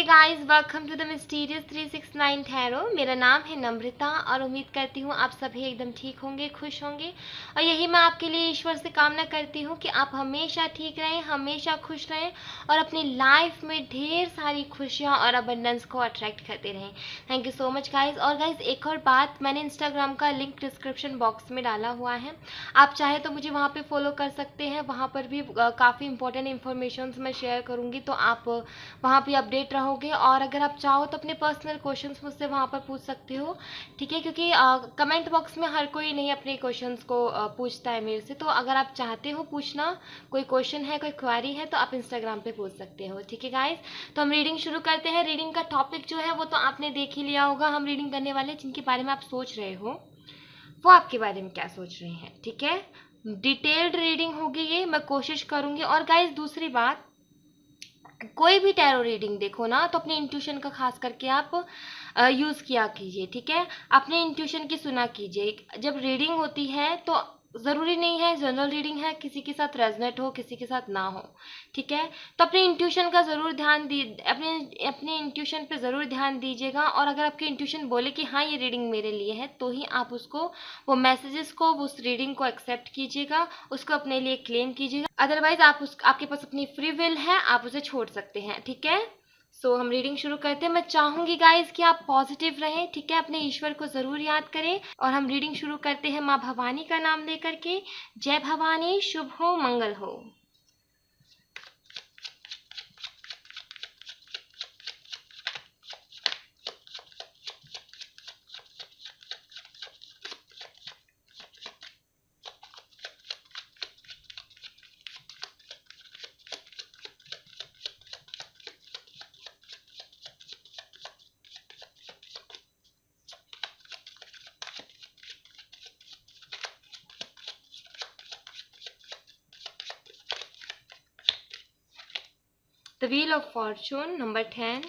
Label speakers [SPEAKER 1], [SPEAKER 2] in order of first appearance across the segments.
[SPEAKER 1] Guys, welcome to the mysterious 369 tarot. मेरा नाम है नम्रता और उम्मीद करती हूँ आप सभी एकदम ठीक होंगे, खुश होंगे। और यही मैं आपके लिए ईश्वर से कामना करती हूँ कि आप हमेशा ठीक रहें, हमेशा खुश रहें और अपनी लाइफ में ढेर सारी खुशियाँ और अबंडेंस को अट्रैक्ट करते रहें। Thank you so much guys. और गाइस, एक और बात, मैंने इंस्टाग्राम का लिंक डिस्क्रिप्शन बॉक्स में डाला हुआ है। आप चाहे तो मुझे वहाँ पे फॉलो कर सकते हैं। वहाँ पर भी काफ़ी इंपॉर्टेंट इन्फॉर्मेशन मैं शेयर करूँगी, तो आप वहाँ पे अपडेट रहोगे। और अगर आप चाहो तो अपने पर्सनल क्वेश्चंस मुझसे वहाँ पर पूछ सकते हो, ठीक है? क्योंकि कमेंट बॉक्स में हर कोई नहीं अपने क्वेश्चंस को पूछता है मेरे से। तो अगर आप चाहते हो पूछना, कोई क्वेश्चन है, कोई क्वेरी है, तो आप इंस्टाग्राम पे पूछ सकते हो, ठीक है गाइज? तो हम रीडिंग शुरू करते हैं। रीडिंग का टॉपिक जो है वो तो आपने देख ही लिया होगा। हम रीडिंग करने वाले जिनके बारे में आप सोच रहे हो वो आपके बारे में क्या सोच रहे हैं, ठीक है? डिटेल्ड रीडिंग होगी ये, मैं कोशिश करूंगी। और गाइज, दूसरी बात, कोई भी टैरो रीडिंग देखो ना तो अपने इंट्यूशन का खास करके आप यूज़ किया कीजिए, ठीक है? अपने इंट्यूशन की सुना कीजिए। जब रीडिंग होती है तो ज़रूरी नहीं है जनरल रीडिंग है किसी के साथ रेजनेट हो, किसी के साथ ना हो, ठीक है? तो अपने इंट्यूशन का ज़रूर ध्यान दी अपने अपने इंट्यूशन पे ज़रूर ध्यान दीजिएगा। और अगर आपकी इंट्यूशन बोले कि हाँ ये रीडिंग मेरे लिए है, तो ही आप उसको, वो मैसेजेस को, उस रीडिंग को एक्सेप्ट कीजिएगा, उसको अपने लिए क्लेम कीजिएगा। अदरवाइज आपके पास अपनी फ्री विल है, आप उसे छोड़ सकते हैं, ठीक है? सो हम रीडिंग शुरू करते हैं। मैं चाहूंगी गाइज कि आप पॉजिटिव रहें, ठीक है? अपने ईश्वर को जरूर याद करें। और हम रीडिंग शुरू करते हैं माँ भवानी का नाम लेकर के। जय भवानी, शुभ हो, मंगल हो। The Wheel of Fortune, number 10.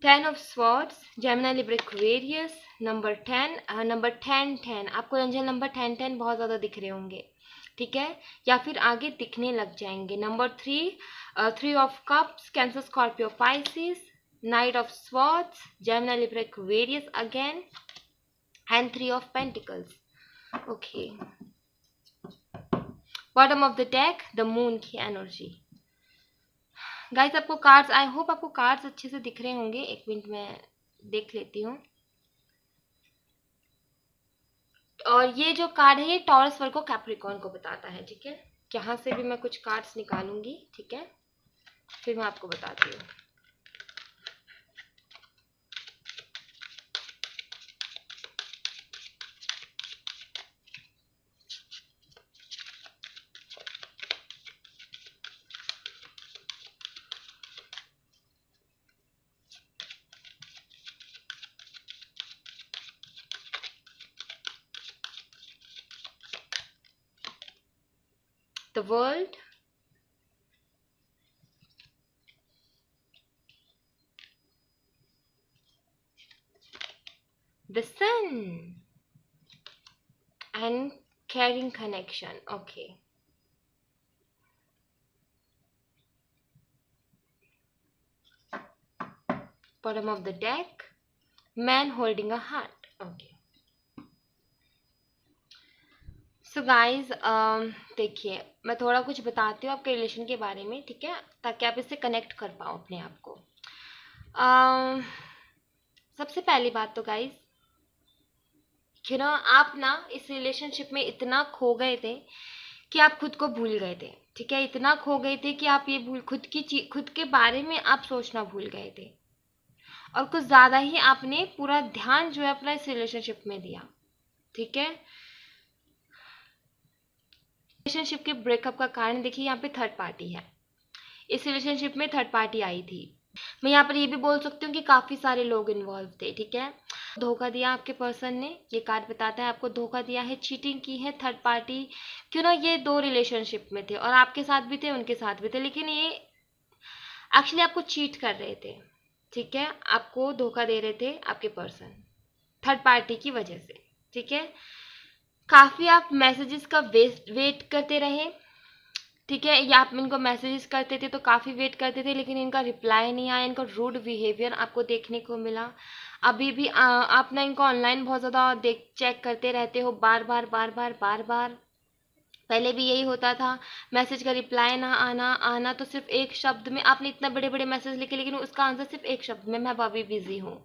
[SPEAKER 1] 10 of Swords, Gemini, Libra, Aquarius, number 10, number 10 आपको एंजल नंबर 10 बहुत ज़्यादा दिख रहे होंगे, ठीक है? या फिर आगे दिखने लग जाएंगे। Number 3 of cups, cancer, Scorpio, Pisces, night of swords, Gemini, Libra, Aquarius again, and 3 of pentacles. Okay, bottom of the deck, the moon की एनर्जी। गाइस, आपको कार्ड्स, आई होप आपको कार्ड्स अच्छे से दिख रहे होंगे। एक मिनट में देख लेती हूँ। और ये जो कार्ड है ये टॉरस, वर्गो, कैप्रिकॉर्न को बताता है, ठीक है? यहाँ से भी मैं कुछ कार्ड्स निकालूंगी, ठीक है? फिर मैं आपको बताती हूँ। The world, the sun, and caring connection. Okay. Bottom of the deck, man holding a heart. Okay. So guys, देखिए, मैं थोड़ा कुछ बताती हूँ आपके रिलेशन के बारे में, ठीक है? ताकि आप इससे कनेक्ट कर पाओ अपने आप को। सबसे पहली बात तो गाइज, कि ना आप ना इस रिलेशनशिप में इतना खो गए थे कि आप खुद को भूल गए थे, ठीक है? इतना खो गए थे कि आप ये खुद के बारे में आप सोचना भूल गए थे। और कुछ ज़्यादा ही आपने पूरा ध्यान जो है अपना इस रिलेशनशिप में दिया, ठीक है? रिलेशनशिप के ब्रेकअप का कारण देखिए, यहाँ पे थर्ड पार्टी है। इस रिलेशनशिप में थर्ड पार्टी आई थी। मैं यहाँ पर ये भी बोल सकती हूँ कि काफ़ी सारे लोग इन्वॉल्व थे, ठीक है? धोखा दिया आपके पर्सन ने, ये कार्ड बताता है आपको धोखा दिया है, चीटिंग की है थर्ड पार्टी। क्यों ना, ये दो रिलेशनशिप में थे और आपके साथ भी थे, उनके साथ भी थे, लेकिन ये एक्चुअली आपको चीट कर रहे थे, ठीक है? आपको धोखा दे रहे थे आपके पर्सन थर्ड पार्टी की वजह से, ठीक है? काफ़ी आप मैसेजेस का वेट करते रहे, ठीक है, या आप इनको मैसेजेस करते थे तो काफ़ी वेट करते थे लेकिन इनका रिप्लाई नहीं आया, इनका रूड बिहेवियर आपको देखने को मिला। अभी भी आप ना इनको ऑनलाइन बहुत ज़्यादा देख चेक करते रहते हो, बार बार बार बार बार बार। पहले भी यही होता था, मैसेज का रिप्लाई ना आना, आना तो सिर्फ एक शब्द में, आपने इतना बड़े बड़े मैसेज लिखे लेकिन उसका आंसर सिर्फ एक शब्द में, मैं अभी बिजी हूँ,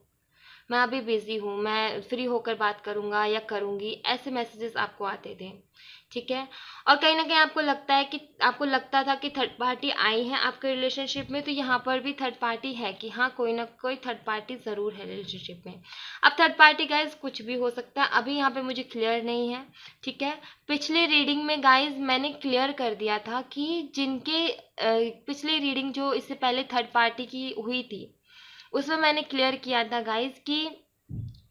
[SPEAKER 1] मैं अभी बिजी हूँ, मैं फ्री होकर बात करूंगा या करूंगी, ऐसे मैसेजेस आपको आते थे। ठीक है, और कहीं ना कहीं आपको लगता है कि आपको लगता था कि थर्ड पार्टी आई है आपके रिलेशनशिप में, तो यहाँ पर भी थर्ड पार्टी है कि हाँ कोई ना कोई थर्ड पार्टी ज़रूर है रिलेशनशिप में। अब थर्ड पार्टी गाइज कुछ भी हो सकता है, अभी यहाँ पे मुझे क्लियर नहीं है। ठीक है, पिछली रीडिंग में गाइज मैंने क्लियर कर दिया था कि जिनके पिछली रीडिंग जो इससे पहले थर्ड पार्टी की हुई थी उसमें मैंने क्लियर किया था गाइज कि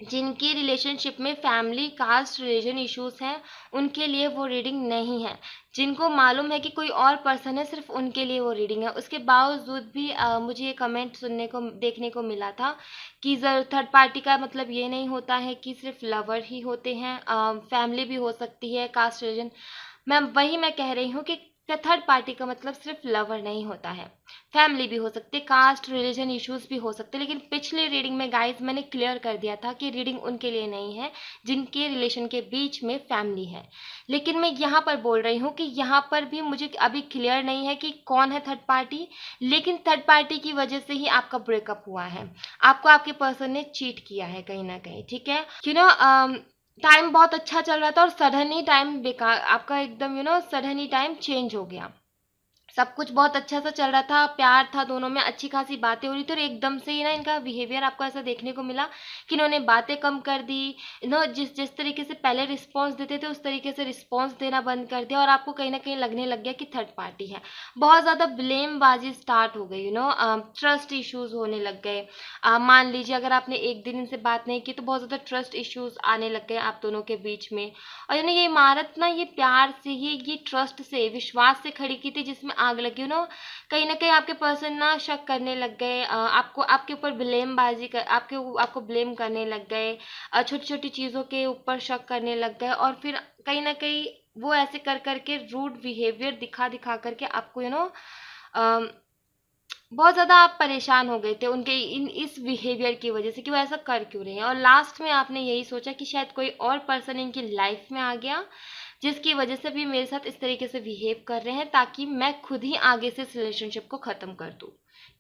[SPEAKER 1] जिनकी रिलेशनशिप में फैमिली कास्ट रिलीजन इश्यूज हैं उनके लिए वो रीडिंग नहीं है। जिनको मालूम है कि कोई और पर्सन है सिर्फ उनके लिए वो रीडिंग है। उसके बावजूद भी मुझे ये कमेंट सुनने को देखने को मिला था कि थर्ड पार्टी का मतलब ये नहीं होता है कि सिर्फ लवर ही होते हैं, फैमिली भी हो सकती है, कास्ट रिलीजन। मैं कह रही हूँ कि थर्ड पार्टी का मतलब सिर्फ लवर नहीं होता है, फैमिली भी हो सकती है, कास्ट रिलीजन इश्यूज भी हो सकते हैं। लेकिन पिछली रीडिंग में गाइस मैंने क्लियर कर दिया था कि रीडिंग उनके लिए नहीं है जिनके रिलेशन के बीच में फैमिली है। लेकिन मैं यहाँ पर बोल रही हूँ कि यहाँ पर भी मुझे अभी क्लियर नहीं है कि कौन है थर्ड पार्टी, लेकिन थर्ड पार्टी की वजह से ही आपका ब्रेकअप हुआ है, आपको आपके पर्सन ने चीट किया है कहीं ना कहीं। ठीक है, टाइम बहुत अच्छा चल रहा था और सडन ही टाइम बेकार आपका एकदम सडन ही टाइम चेंज हो गया। सब कुछ बहुत अच्छा सा चल रहा था, प्यार था दोनों में, अच्छी खासी बातें हो रही थी और एकदम से ही ना इनका बिहेवियर आपको ऐसा देखने को मिला कि इन्होंने बातें कम कर दी, जिस जिस तरीके से पहले रिस्पॉन्स देते थे उस तरीके से रिस्पॉन्स देना बंद कर दिया और आपको कहीं ना कहीं लगने लग गया कि थर्ड पार्टी है। बहुत ज़्यादा ब्लेमबाजी स्टार्ट हो गई, ट्रस्ट इश्यूज होने लग गए। मान लीजिए अगर आपने एक दिन इनसे बात नहीं की तो बहुत ज़्यादा ट्रस्ट इश्यूज आने लग गए आप दोनों के बीच में। और ये इमारत ना ये प्यार से ये ट्रस्ट से विश्वास से खड़ी की थी जिसमें आग लगी। कहीं ना कहीं आपके पर्सन ना शक करने लग गए, आपको आपके ऊपर ब्लेमबाजी कर आपको ब्लेम करने लग गए, छोटी छोटी चीज़ों के ऊपर शक करने लग गए और फिर कहीं ना कहीं वो ऐसे कर करके रूड बिहेवियर दिखा दिखा करके आपको बहुत ज़्यादा आप परेशान हो गए थे उनके इस बिहेवियर की वजह से कि वो ऐसा कर क्यों रहे हैं। और लास्ट में आपने यही सोचा कि शायद कोई और पर्सन इनकी लाइफ में आ गया जिसकी वजह से भी मेरे साथ इस तरीके से बिहेव कर रहे हैं ताकि मैं खुद ही आगे से इस रिलेशनशिप को ख़त्म कर दूँ।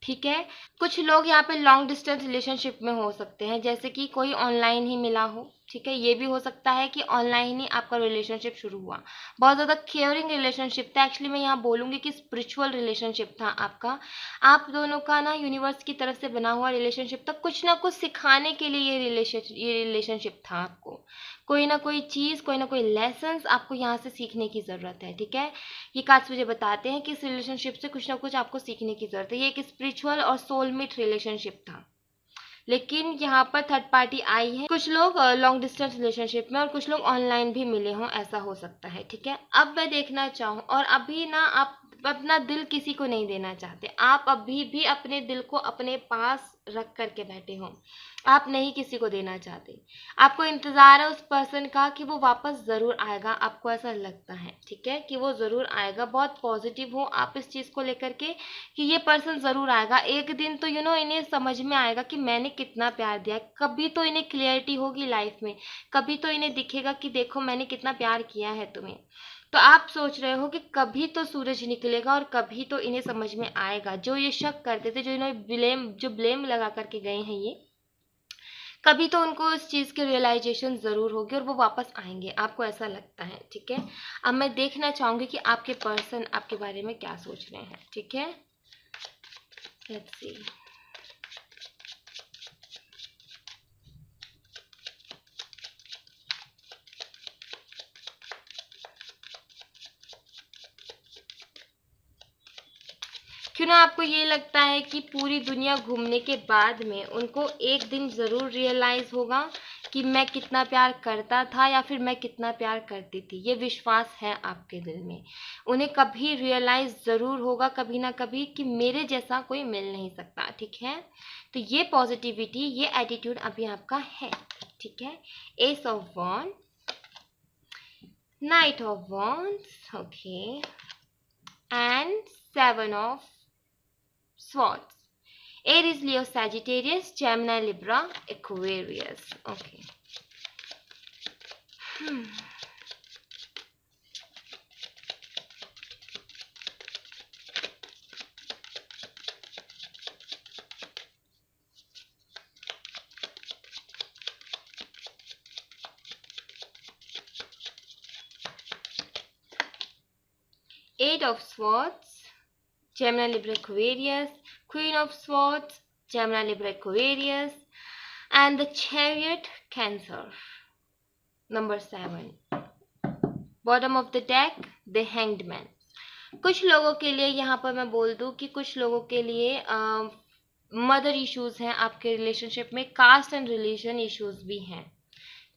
[SPEAKER 1] ठीक है, कुछ लोग यहाँ पे लॉन्ग डिस्टेंस रिलेशनशिप में हो सकते हैं, जैसे कि कोई ऑनलाइन ही मिला हो। ठीक है, ये भी हो सकता है कि ऑनलाइन ही आपका रिलेशनशिप शुरू हुआ, बहुत ज़्यादा केयरिंग रिलेशनशिप था। एक्चुअली मैं यहाँ बोलूँगी कि स्पिरिचुअल रिलेशनशिप था आपका, आप दोनों का ना यूनिवर्स की तरफ से बना हुआ रिलेशनशिप था। कुछ ना कुछ सिखाने के लिए ये रिलेशनशिप था आपको, कोई ना कोई चीज़, कोई ना कोई लेसन्स आपको यहाँ से सीखने की ज़रूरत है। ठीक है, ये कार्ड्स मुझे बताते हैं कि इस रिलेशनशिप से कुछ ना कुछ आपको सीखने की ज़रूरत है। ये एक स्पिरिचुअल और सोलमेट रिलेशनशिप था, लेकिन यहाँ पर थर्ड पार्टी आई है। कुछ लोग लॉन्ग डिस्टेंस रिलेशनशिप में और कुछ लोग ऑनलाइन भी मिले हों, ऐसा हो सकता है। ठीक है, अब मैं देखना चाहूँ और अभी ना आप अपना दिल किसी को नहीं देना चाहते, आप अभी भी अपने दिल को अपने पास रख करके बैठे हो, आप नहीं किसी को देना चाहते। आपको इंतज़ार है उस पर्सन का कि वो वापस ज़रूर आएगा, आपको ऐसा लगता है। ठीक है, कि वो ज़रूर आएगा, बहुत पॉजिटिव हो आप इस चीज़ को लेकर के कि ये पर्सन ज़रूर आएगा एक दिन। तो इन्हें समझ में आएगा कि मैंने कितना प्यार दिया, कभी तो इन्हें क्लियरिटी होगी लाइफ में, कभी तो इन्हें दिखेगा कि देखो मैंने कितना प्यार किया है तुम्हें। तो आप सोच रहे हो कि कभी तो सूरज निकलेगा और कभी तो इन्हें समझ में आएगा। जो ये शक करते थे, जो ब्लेम लगा करके गए हैं ये, कभी तो उनको इस चीज़ की रियलाइजेशन ज़रूर होगी और वो वापस आएंगे, आपको ऐसा लगता है। ठीक है, अब मैं देखना चाहूँगी कि आपके पर्सन आपके बारे में क्या सोच रहे हैं। ठीक है, लेट्स सी। क्यों ना आपको ये लगता है कि पूरी दुनिया घूमने के बाद में उनको एक दिन ज़रूर रियलाइज़ होगा कि मैं कितना प्यार करता था या फिर मैं कितना प्यार करती थी। ये विश्वास है आपके दिल में, उन्हें कभी रियलाइज़ ज़रूर होगा कभी ना कभी कि मेरे जैसा कोई मिल नहीं सकता। ठीक है, तो ये पॉजिटिविटी, ये एटीट्यूड अभी आपका है। ठीक है, ace of wand, knight of wands, okay, and Seven of Swords. Aries, Leo, Sagittarius, Gemini, Libra, Aquarius. Okay. Eight of Swords, Gemini, Libra, Aquarius, Queen of Swords, Gemini, Libra, Aquarius, and the Chariot, Cancer. Number 7. Bottom of the deck, the Hanged Man. कुछ लोगों के लिए यहाँ पर मैं बोल दूं कि कुछ लोगों के लिए मदर इश्यूज हैं आपके रिलेशनशिप में, कास्ट एंड रिलीजन इश्यूज भी हैं,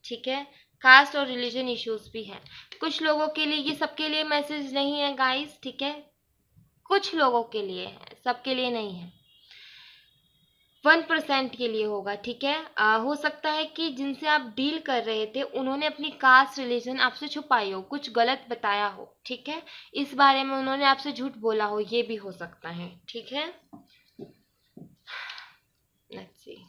[SPEAKER 1] ठीक है, कास्ट और रिलीजन इश्यूज भी हैं कुछ लोगों के लिए। ये सबके लिए मैसेज नहीं है गाइस, ठीक है, कुछ लोगों के लिए है, सबके लिए नहीं है, 1% के लिए होगा, ठीक है। हो सकता है कि जिनसे आप डील कर रहे थे उन्होंने अपनी कास्ट रिलीजन आपसे छुपाई हो, कुछ गलत बताया हो, ठीक है, इस बारे में उन्होंने आपसे झूठ बोला हो, ये भी हो सकता है, ठीक है। Let's see.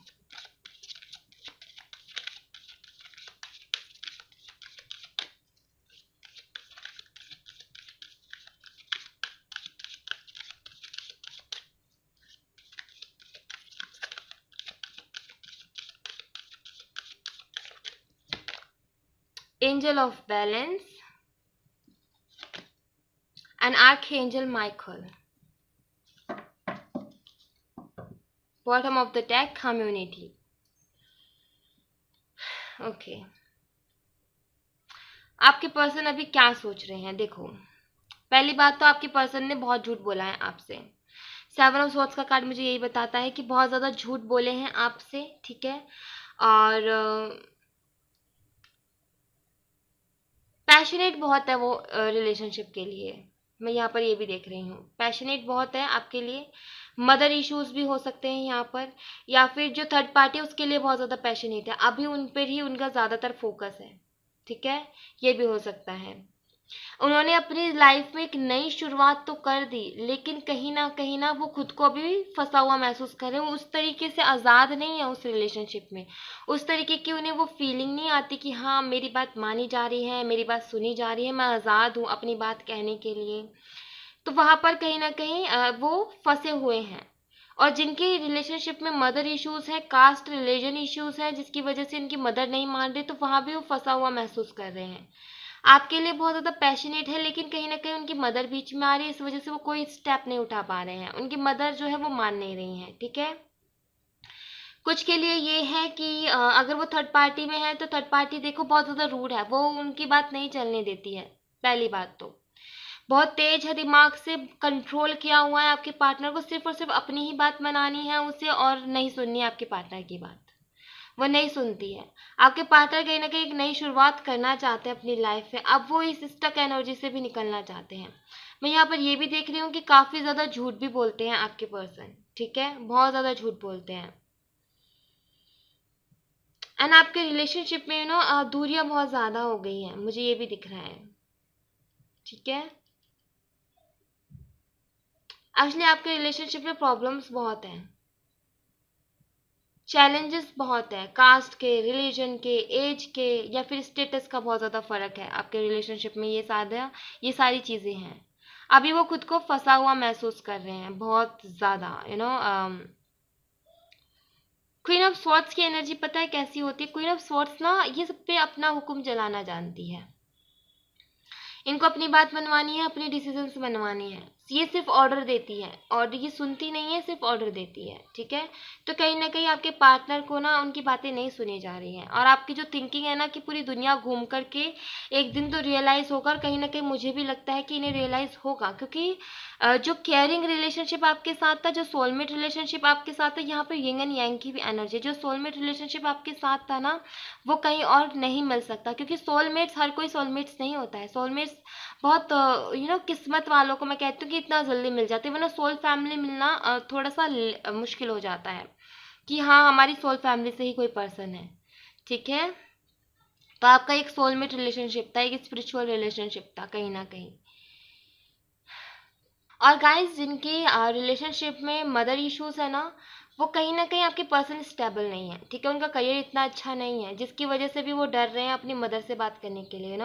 [SPEAKER 1] Angel of Balance and Archangel Michael. Bottom of the deck, Community. Okay. आपके पर्सन अभी क्या सोच रहे हैं? देखो, पहली बात तो आपके पर्सन ने बहुत झूठ बोला है आपसे। 7 ऑफ स्वॉर्ड्स का कार्ड मुझे यही बताता है कि बहुत ज़्यादा झूठ बोले हैं आपसे, ठीक है, और पैशनेट बहुत है वो रिलेशनशिप के लिए, मैं यहाँ पर ये भी देख रही हूँ, पैशनेट बहुत है आपके लिए। मदर इश्यूज भी हो सकते हैं यहाँ पर, या फिर जो थर्ड पार्टी है उसके लिए बहुत ज़्यादा पैशनेट है, अभी उन पर ही उनका ज़्यादातर फोकस है, ठीक है, ये भी हो सकता है। उन्होंने अपनी लाइफ में एक नई शुरुआत तो कर दी, लेकिन कहीं ना वो खुद को भी फंसा हुआ महसूस कर रहे हैं, उस तरीके से आज़ाद नहीं है उस रिलेशनशिप में, उस तरीके की उन्हें वो फीलिंग नहीं आती कि हाँ मेरी बात मानी जा रही है, मेरी बात सुनी जा रही है, मैं आज़ाद हूँ अपनी बात कहने के लिए। तो वहाँ पर कहीं ना कहीं वो फंसे हुए हैं। और जिनकी रिलेशनशिप में मदर इश्यूज है, कास्ट रिलीजन इश्यूज है, जिसकी वजह से इनकी मदर नहीं मान रही, तो वहाँ भी वो फंसा हुआ महसूस कर रहे हैं। आपके लिए बहुत ज़्यादा पैशनेट है, लेकिन कहीं ना कहीं उनकी मदर बीच में आ रही है, इस वजह से वो कोई स्टेप नहीं उठा पा रहे हैं, उनकी मदर जो है वो मान नहीं रही हैं, ठीक है। कुछ के लिए ये है कि अगर वो थर्ड पार्टी में है तो थर्ड पार्टी देखो बहुत ज़्यादा रूड है, वो उनकी बात नहीं चलने देती है। पहली बात तो बहुत तेज है, दिमाग से कंट्रोल किया हुआ है आपके पार्टनर को, सिर्फ और सिर्फ अपनी ही बात मनानी है उसे और नहीं सुननी है आपके पार्टनर की बात, वो नहीं सुनती है। आपके पार्टनर कहीं ना कहीं एक नई शुरुआत करना चाहते हैं अपनी लाइफ में, अब वो इस स्टक एनर्जी से भी निकलना चाहते हैं। मैं यहाँ पर ये भी देख रही हूँ कि काफ़ी ज़्यादा झूठ भी बोलते हैं आपके पर्सन, ठीक है, बहुत ज़्यादा झूठ बोलते हैं। एंड आपके रिलेशनशिप में दूरियां बहुत ज़्यादा हो गई हैं, मुझे ये भी दिख रहा है, ठीक है। एक्चुअली आपके रिलेशनशिप में प्रॉब्लम्स बहुत हैं, चैलेंजेस बहुत है, कास्ट के, रिलीजन के, एज के, या फिर स्टेटस का बहुत ज़्यादा फर्क है आपके रिलेशनशिप में, ये सारी चीज़ें हैं। अभी वो खुद को फंसा हुआ महसूस कर रहे हैं बहुत ज़्यादा, क्वीन ऑफ स्वॉर्ड्स की एनर्जी पता है कैसी होती है? क्वीन ऑफ स्वॉर्ड्स ना ये सब पे अपना हुक्म चलाना जानती है, इनको अपनी बात मनवानी है, अपने डिसीजंस मनवानी है, ये सिर्फ ऑर्डर देती है, ऑर्डर ये सुनती नहीं है, सिर्फ ऑर्डर देती है, ठीक है। तो कहीं ना कहीं आपके पार्टनर को ना उनकी बातें नहीं सुनी जा रही हैं, और आपकी जो थिंकिंग है ना कि पूरी दुनिया घूम करके एक दिन तो रियलाइज होगा, और कहीं ना कहीं मुझे भी लगता है कि इन्हें रियलाइज होगा, क्योंकि जो केयरिंग रिलेशनशिप आपके साथ था, जो सोलमेट रिलेशनशिप आपके साथ है, यहाँ पर यिंग एंड यांग की भी एनर्जी, जो सोलमेट रिलेशनशिप आपके साथ था ना वो कहीं और नहीं मिल सकता, क्योंकि सोलमेट्स, हर कोई सोलमेट्स नहीं होता है, सोलमेट्स बहुत किस्मत वालों को मैं कहती हूँ कि इतना जल्दी मिल जाती है, वरना सोल फैमिली मिलना थोड़ा सा मुश्किल हो जाता है कि हाँ हमारी सोल फैमिली से ही कोई पर्सन है, ठीक है। तो आपका एक सोलमेट रिलेशनशिप था, एक स्पिरिचुअल रिलेशनशिप था कहीं ना कहीं। और गाइस जिनके रिलेशनशिप में मदर इश्यूज है ना, वो कहीं ना कहीं आपके पर्सन स्टेबल नहीं है, ठीक है, उनका करियर इतना अच्छा नहीं है, जिसकी वजह से भी वो डर रहे हैं अपनी मदर से बात करने के लिए,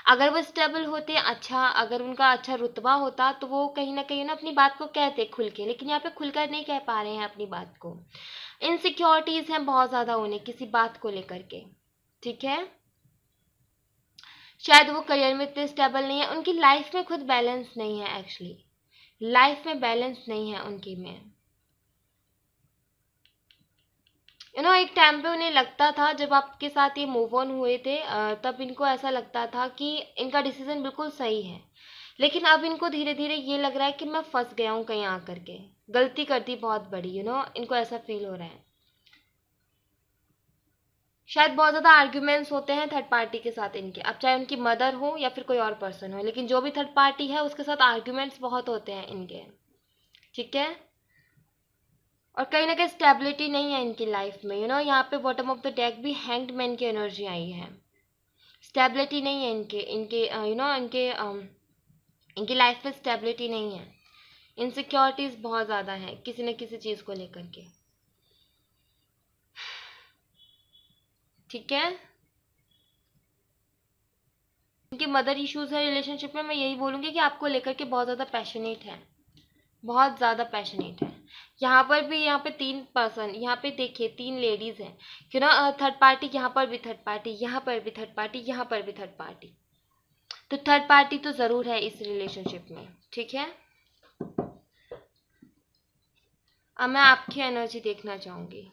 [SPEAKER 1] अगर वो स्टेबल होते, अच्छा अगर उनका अच्छा रुतबा होता, तो वो कहीं ना कहीं अपनी बात को कहते खुल के, लेकिन यहाँ पे खुलकर नहीं कह पा रहे हैं अपनी बात को। इनसिक्योरिटीज हैं बहुत ज्यादा उन्हें किसी बात को लेकर के, ठीक है। शायद वो करियर में इतने स्टेबल नहीं है, उनकी लाइफ में खुद बैलेंस नहीं है, एक्चुअली लाइफ में बैलेंस नहीं है उनकी में। एक टाइम पे उन्हें लगता था, जब आपके साथ ये मूव ऑन हुए थे, तब इनको ऐसा लगता था कि इनका डिसीजन बिल्कुल सही है, लेकिन अब इनको धीरे धीरे ये लग रहा है कि मैं फंस गया हूँ कहीं आकर के, गलती कर दी बहुत बड़ी, इनको ऐसा फील हो रहा है। शायद बहुत ज्यादा आर्ग्यूमेंट्स होते हैं थर्ड पार्टी के साथ इनके, अब चाहे उनकी मदर हो या फिर कोई और पर्सन हो, लेकिन जो भी थर्ड पार्टी है उसके साथ आर्ग्यूमेंट्स बहुत होते हैं इनके, ठीक है। और कहीं ना कहीं स्टेबिलिटी नहीं है इनकी लाइफ में, यहाँ पे बॉटम ऑफ द डेक भी हैंग्ड मैन की एनर्जी आई है। स्टेबिलिटी नहीं है इनके इनके इनके इनकी लाइफ में स्टेबिलिटी नहीं है। इनसिक्योरिटीज बहुत ज्यादा है किसी न किसी चीज को लेकर के, ठीक है। इनके मदर इश्यूज है रिलेशनशिप में, मैं यही बोलूंगी कि आपको लेकर के बहुत ज्यादा पैशनेट है, बहुत ज्यादा पैशनेट है। यहाँ पर भी, यहाँ पे 3 पर्सन, यहाँ पे देखिए 3 लेडीज हैं, थर्ड पार्टी, यहाँ पर भी थर्ड पार्टी, यहाँ पर भी थर्ड पार्टी, यहाँ पर भी थर्ड पार्टी, तो थर्ड पार्टी तो जरूर है इस रिलेशनशिप में, ठीक है। अब मैं आपकी एनर्जी देखना चाहूंगी।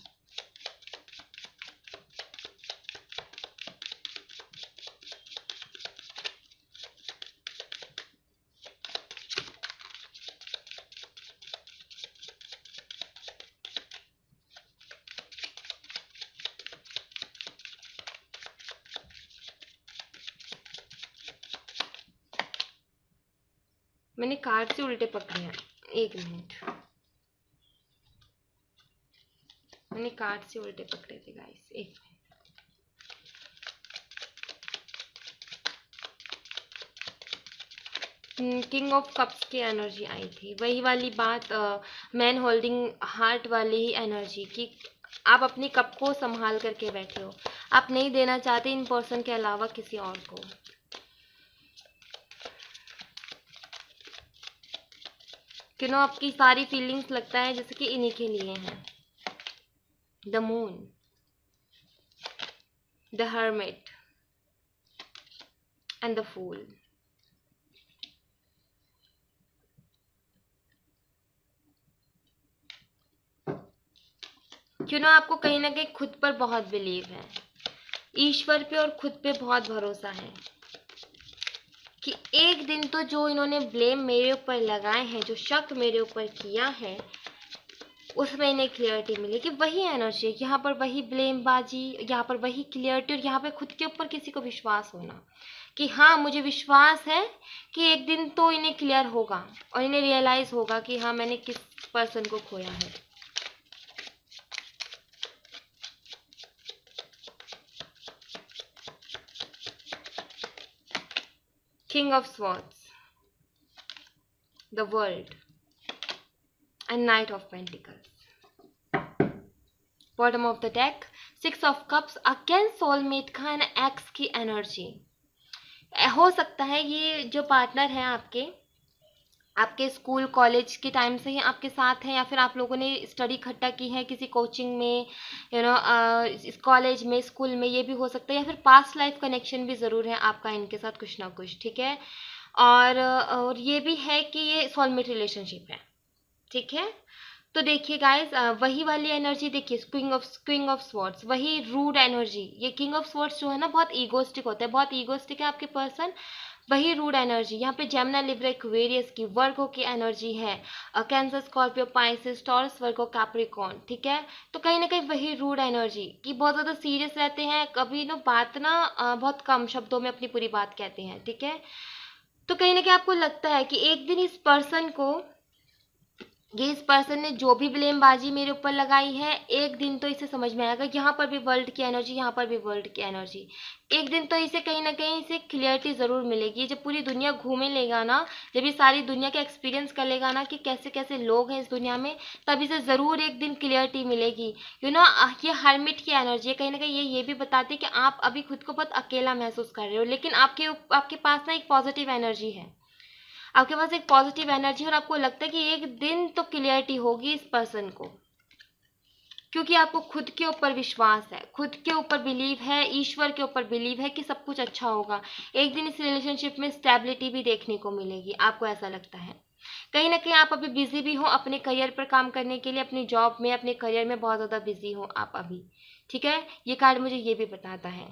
[SPEAKER 1] मैंने कार्ड से उल्टे पकड़े हैं, 1 मिनट, मैंने कार्ड से उल्टे पकड़े थे guys, 1 minute. King of cups की एनर्जी आई थी, वही वाली बात, मैन होल्डिंग हार्ट वाली ही एनर्जी की, आप अपनी कप को संभाल करके बैठे हो, आप नहीं देना चाहते इन पर्सन के अलावा किसी और को, आपकी सारी फीलिंग्स लगता है जैसे कि इन्हीं के लिए हैं। The moon, the hermit and the fool. आपको कहीं ना कहीं खुद पर बहुत बिलीव है, ईश्वर पे और खुद पे बहुत भरोसा है कि एक दिन तो जो इन्होंने ब्लेम मेरे ऊपर लगाए हैं, जो शक मेरे ऊपर किया है, उसमें इन्हें क्लियरिटी मिली कि वही एनर्जी है यहाँ पर, वही ब्लेमबाजी, यहाँ पर वही क्लियरिटी, और यहाँ पे खुद के ऊपर किसी को विश्वास होना कि हाँ मुझे विश्वास है कि एक दिन तो इन्हें क्लियर होगा और इन्हें रियलाइज होगा कि हाँ मैंने किस पर्सन को खोया है। King of swords, the world and night of pentacles. Bottom of the deck 6 of cups, again soulmate का एंड एक्स की एनर्जी। हो सकता है ये जो पार्टनर है आपके स्कूल कॉलेज के टाइम से ही आपके साथ हैं, या फिर आप लोगों ने स्टडी इकट्ठा की है किसी कोचिंग में, इस कॉलेज में, स्कूल में, ये भी हो सकता है, या फिर पास्ट लाइफ कनेक्शन भी ज़रूर है आपका इनके साथ कुछ ना कुछ, ठीक है। और ये भी है कि ये सोलमेट रिलेशनशिप है, ठीक है। तो देखिए गाइस, वही वाली एनर्जी देखिए, क्विंग ऑफ स्वॉर्ड्स, वही रूड एनर्जी। ये किंग ऑफ स्वॉर्ड्स जो है ना बहुत ईगोस्टिक होता है, बहुत ईगोस्टिक है आपके पर्सन, वही रूड एनर्जी। यहाँ पे जेमिनी, लिब्रा, एक्वेरियस की, वर्गो की एनर्जी है, कैंसर, स्कॉर्पियो, पाइसेस, टॉरस, वर्गो, कैप्रिकॉर्न, ठीक है। तो कहीं ना कहीं वही रूड एनर्जी कि बहुत ज़्यादा सीरियस रहते हैं, कभी बात ना बहुत कम शब्दों में अपनी पूरी बात कहते हैं, ठीक है। तो कहीं ना कहीं आपको लगता है कि एक दिन इस पर्सन को ये इस पर्सन ने जो भी ब्लेमबाजी मेरे ऊपर लगाई है, एक दिन तो इसे समझ में आएगा, यहाँ पर भी वर्ल्ड की एनर्जी, यहाँ पर भी वर्ल्ड की एनर्जी, एक दिन तो इसे कहीं ना कहीं इसे क्लियरिटी ज़रूर मिलेगी। जब पूरी दुनिया घूमे लेगा ना, जब ये सारी दुनिया का एक्सपीरियंस कर लेगा ना कि कैसे कैसे लोग हैं इस दुनिया में, तब इसे ज़रूर एक दिन क्लियरिटी मिलेगी। ये हर्मिट की एनर्जी है, कहीं ना कहीं ये भी बताती है कि आप अभी खुद को बहुत अकेला महसूस कर रहे हो, लेकिन आपके पास ना एक पॉजिटिव एनर्जी है, आपके पास एक पॉजिटिव एनर्जी, और आपको लगता है कि एक दिन तो क्लियरिटी होगी इस पर्सन को, क्योंकि आपको खुद के ऊपर विश्वास है, खुद के ऊपर बिलीव है, ईश्वर के ऊपर बिलीव है कि सब कुछ अच्छा होगा। एक दिन इस रिलेशनशिप में स्टेबिलिटी भी देखने को मिलेगी, आपको ऐसा लगता है। कहीं ना कहीं आप अभी बिजी भी हो अपने करियर पर काम करने के लिए, अपनी जॉब में, अपने करियर में बहुत ज़्यादा बिजी हो आप अभी, ठीक है। ये कार्ड मुझे ये भी बताता है,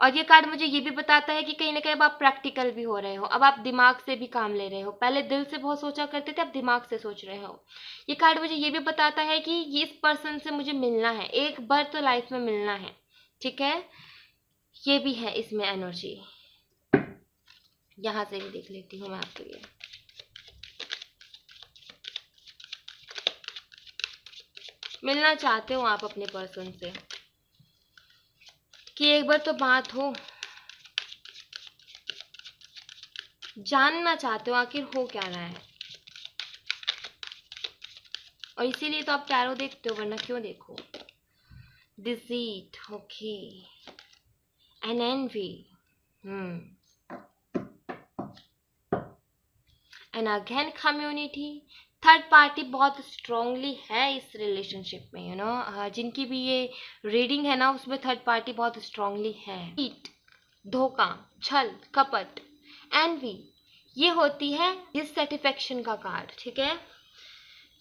[SPEAKER 1] और ये कार्ड मुझे ये भी बताता है कि कहीं ना कहीं अब आप प्रैक्टिकल भी हो रहे हो, अब आप दिमाग से भी काम ले रहे हो, पहले दिल से बहुत सोचा करते थे, अब दिमाग से सोच रहे हो। ये कार्ड मुझे ये भी बताता है कि इस पर्सन से मुझे मिलना है, एक बार तो लाइफ में मिलना है, ठीक है। ये भी है इसमें एनर्जी, यहाँ से भी देख लेती हूँ मैं आपके लिए। मिलना चाहते हो आप अपने पर्सन से, कि एक बार तो बात हो, जानना चाहते हो आखिर हो क्या रहा है, और इसीलिए तो आप टैरो देखते हो, वरना क्यों देखो। Deceit, okay, an envy, and again community. Third party बहुत स्ट्रांगली है इस रिलेशनशिप में, जिनकी भी ये रीडिंग है ना, उसमें थर्ड पार्टी बहुत स्ट्रांगली है। धोखा, छल, कपट, एनवी, ये होती है डिससैटिस्फैक्शन का कार्ड, ठीक है।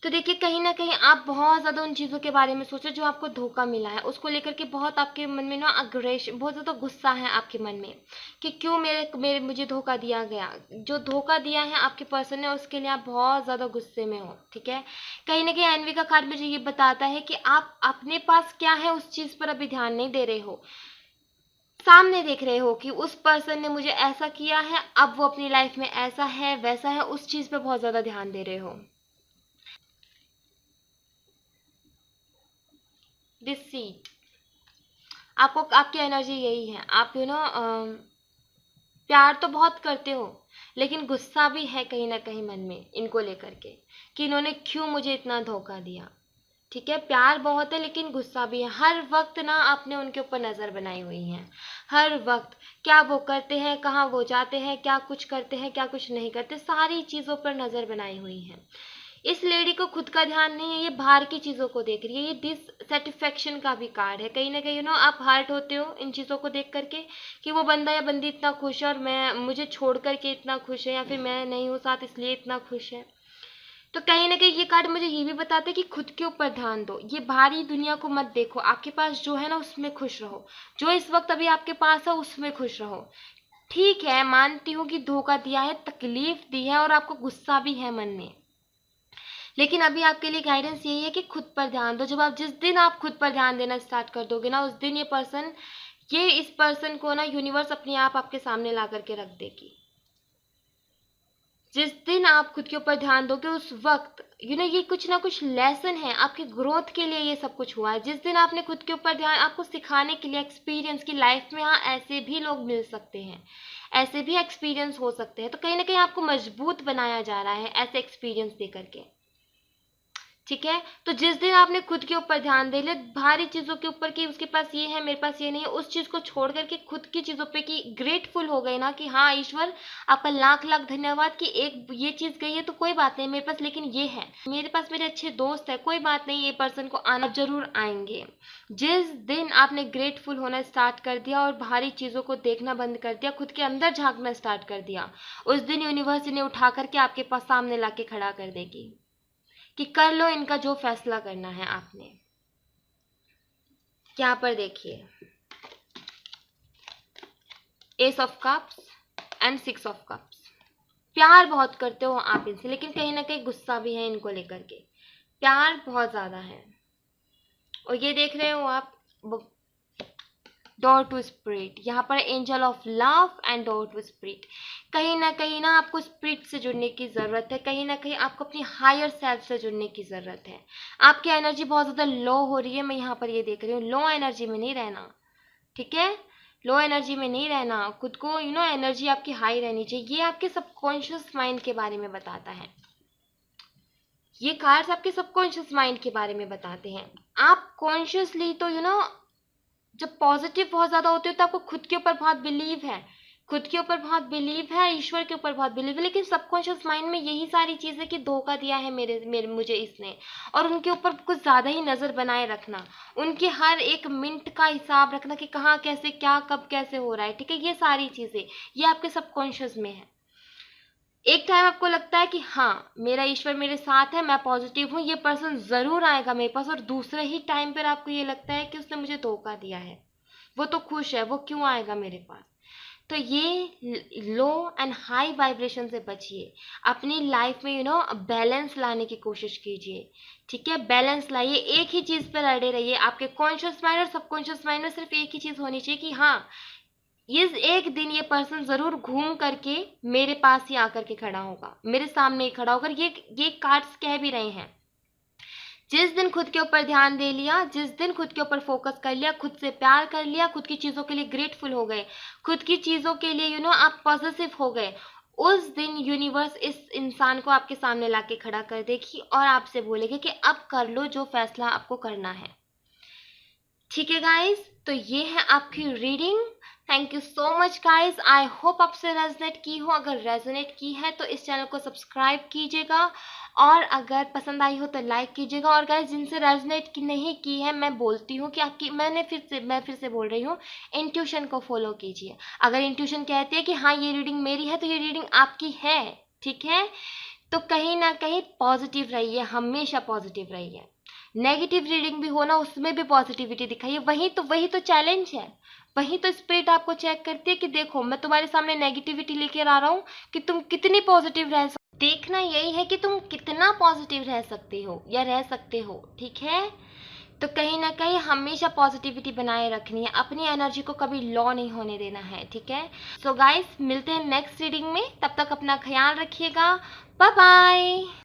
[SPEAKER 1] तो देखिए कहीं ना कहीं आप बहुत ज़्यादा उन चीज़ों के बारे में सोचो जो आपको धोखा मिला है, उसको लेकर के बहुत आपके मन में ना अग्रेशन, बहुत ज़्यादा गुस्सा है आपके मन में कि क्यों मेरे मेरे मुझे धोखा दिया गया। जो धोखा दिया है आपके पर्सन ने, उसके लिए आप बहुत ज़्यादा गुस्से में हो, ठीक है। कहीं ना कहीं एनवी का कार्ड मुझे ये बताता है कि आप अपने पास क्या है उस चीज़ पर अभी ध्यान नहीं दे रहे हो, सामने देख रहे हो कि उस पर्सन ने मुझे ऐसा किया है, अब वो अपनी लाइफ में ऐसा है वैसा है, उस चीज़ पर बहुत ज़्यादा ध्यान दे रहे हो। डिसीट, आपको आपकी एनर्जी यही है, आप प्यार तो बहुत करते हो, लेकिन गुस्सा भी है कहीं ना कहीं मन में इनको लेकर के कि इन्होंने क्यों मुझे इतना धोखा दिया, ठीक है। प्यार बहुत है लेकिन गुस्सा भी है, हर वक्त ना आपने उनके ऊपर नज़र बनाई हुई है, हर वक्त क्या वो करते हैं, कहाँ वो जाते हैं, क्या कुछ करते हैं, क्या कुछ नहीं करते, सारी चीज़ों पर नज़र बनाई हुई है। इस लेडी को खुद का ध्यान नहीं है, ये बाहर की चीज़ों को देख रही है, ये डिससेटिस्फेक्शन का भी कार्ड है। कहीं ना कहीं आप हर्ट होते हो इन चीज़ों को देख करके कि वो बंदा या बंदी इतना खुश है और मैं मुझे छोड़ करके इतना खुश है, या फिर मैं नहीं हूँ साथ इसलिए इतना खुश है। तो कहीं ना कहीं ये कार्ड मुझे ये भी बताता है कि खुद के ऊपर ध्यान दो, ये बाहरी दुनिया को मत देखो, आपके पास जो है ना उसमें खुश रहो, जो इस वक्त अभी आपके पास है उसमें खुश रहो। ठीक है, मानती हूँ कि धोखा दिया है, तकलीफ दी है और आपको गुस्सा भी है मन में, लेकिन अभी आपके लिए गाइडेंस यही है कि खुद पर ध्यान दो। जब आप जिस दिन आप खुद पर ध्यान देना स्टार्ट कर दोगे ना, उस दिन इस पर्सन को ना यूनिवर्स अपने आप आपके सामने ला करके रख देगी। जिस दिन आप खुद के ऊपर ध्यान दोगे उस वक्त ये कुछ ना कुछ लेसन है आपके ग्रोथ के लिए, ये सब कुछ हुआ है। जिस दिन आपने खुद के ऊपर ध्यान, आपको सिखाने के लिए, एक्सपीरियंस की लाइफ में, हाँ ऐसे भी लोग मिल सकते हैं, ऐसे भी एक्सपीरियंस हो सकते हैं, तो कहीं ना कहीं आपको मजबूत बनाया जा रहा है ऐसे एक्सपीरियंस दे करके, ठीक है। तो जिस दिन आपने खुद के ऊपर ध्यान दे लिया भारी चीजों के ऊपर कि उसके पास ये है मेरे पास ये नहीं है, उस चीज को छोड़ करके खुद की चीजों पे कि ग्रेटफुल हो गए ना कि हाँ ईश्वर आपका लाख लाख धन्यवाद कि एक ये चीज गई है तो कोई बात नहीं मेरे पास, लेकिन ये है मेरे पास, मेरे अच्छे दोस्त है, कोई बात नहीं, ये पर्सन को आना जरूर आएंगे। जिस दिन आपने ग्रेटफुल होना स्टार्ट कर दिया और भारी चीजों को देखना बंद कर दिया, खुद के अंदर झांकना स्टार्ट कर दिया, उस दिन यूनिवर्स इन्हें उठा करके आपके पास सामने ला के खड़ा कर देगी कि कर लो इनका जो फैसला करना है आपने। यहाँ पर देखिए S of cups and six of cups, प्यार बहुत करते हो आप इनसे, लेकिन कहीं ना कहीं गुस्सा भी है इनको लेकर के, प्यार बहुत ज्यादा है। और ये देख रहे हो आप डोर टू स्पिरिट, यहाँ पर angel of love and door to spirit. कहीं ना आपको स्पिरिट से जुड़ने की ज़रूरत है, कहीं ना कहीं आपको अपनी हायर सेल्फ से जुड़ने की ज़रूरत है। आपकी एनर्जी बहुत ज़्यादा लो हो रही है, मैं यहाँ पर ये देख रही हूँ। लो एनर्जी में नहीं रहना, ठीक है, लो एनर्जी में नहीं रहना, खुद को एनर्जी आपकी हाई रहनी चाहिए। ये आपके सबकॉन्शियस माइंड के बारे में बताता है, ये कार्ड्स आपके सबकॉन्शियस माइंड के बारे में बताते हैं। आप कॉन्शियसली तो जब पॉजिटिव बहुत ज्यादा होते हो तो आपको खुद के ऊपर बहुत बिलीव है, खुद के ऊपर बहुत बिलीव है, ईश्वर के ऊपर बहुत बिलीव है, लेकिन सबकॉन्शियस माइंड में यही सारी चीजें कि धोखा दिया है मुझे इसने, और उनके ऊपर कुछ ज्यादा ही नजर बनाए रखना, उनके हर एक मिनट का हिसाब रखना कि कहाँ कैसे क्या कब कैसे हो रहा है, ठीक है। ये सारी चीजें ये आपके सबकॉन्शियस में है। एक टाइम आपको लगता है कि हाँ मेरा ईश्वर मेरे साथ है, मैं पॉजिटिव हूँ, ये पर्सन जरूर आएगा मेरे पास, और दूसरे ही टाइम पर आपको ये लगता है कि उसने मुझे धोखा दिया है, वो तो खुश है, वो क्यों आएगा मेरे पास। तो ये लो एंड हाई वाइब्रेशन से बचिए, अपनी लाइफ में बैलेंस लाने की कोशिश कीजिए, ठीक है। बैलेंस लाइए, एक ही चीज पर अड़े रहिए। आपके कॉन्शियस माइंड और सबकॉन्शियस माइंड में सिर्फ एक ही चीज होनी चाहिए कि हाँ इस एक दिन ये पर्सन जरूर घूम करके मेरे पास ही आकर के खड़ा होगा, मेरे सामने ही खड़ा होकर। ये कार्ड्स कह भी रहे हैं, जिस दिन खुद के ऊपर ध्यान दे लिया, जिस दिन खुद के ऊपर फोकस कर लिया, खुद से प्यार कर लिया, खुद की चीजों के लिए ग्रेटफुल हो गए, खुद की चीजों के लिए आप पॉजिटिव हो गए, उस दिन यूनिवर्स इस इंसान को आपके सामने लाके खड़ा कर देगी और आपसे बोलेगी कि अब कर लो जो फैसला आपको करना है, ठीक है गाइस। तो ये है आपकी reading. Thank you so much guys, I hope आपसे रेजोनेट की हो। अगर रेजोनेट की है तो इस चैनल को सब्सक्राइब कीजिएगा, और अगर पसंद आई हो तो लाइक कीजिएगा। और गाइस जिनसे रेजोनेट की नहीं की है, मैं बोलती हूँ कि आपकी मैं फिर से बोल रही हूँ, इंट्यूशन को फॉलो कीजिए। अगर इंट्यूशन कहती है कि हाँ ये रीडिंग मेरी है, तो ये रीडिंग आपकी है, ठीक है। तो कहीं ना कहीं पॉजिटिव रहिए, हमेशा पॉजिटिव रहिए। नेगेटिव रीडिंग भी हो ना, उसमें भी पॉजिटिविटी दिखाइए। वही तो चैलेंज है, वही तो स्पिरिट आपको चेक करती है कि देखो मैं तुम्हारे सामने नेगेटिविटी लेकर आ रहा हूँ कि तुम कितनी पॉजिटिव रह सकते। देखना यही है कि तुम कितना पॉजिटिव रह सकते हो या रह सकते हो, ठीक है। तो कहीं ना कहीं हमेशा पॉजिटिविटी बनाए रखनी है, अपनी एनर्जी को कभी लो नहीं होने देना है, ठीक है। सो गाइस मिलते हैं नेक्स्ट रीडिंग में, तब तक अपना ख्याल रखिएगा, बाय बाय।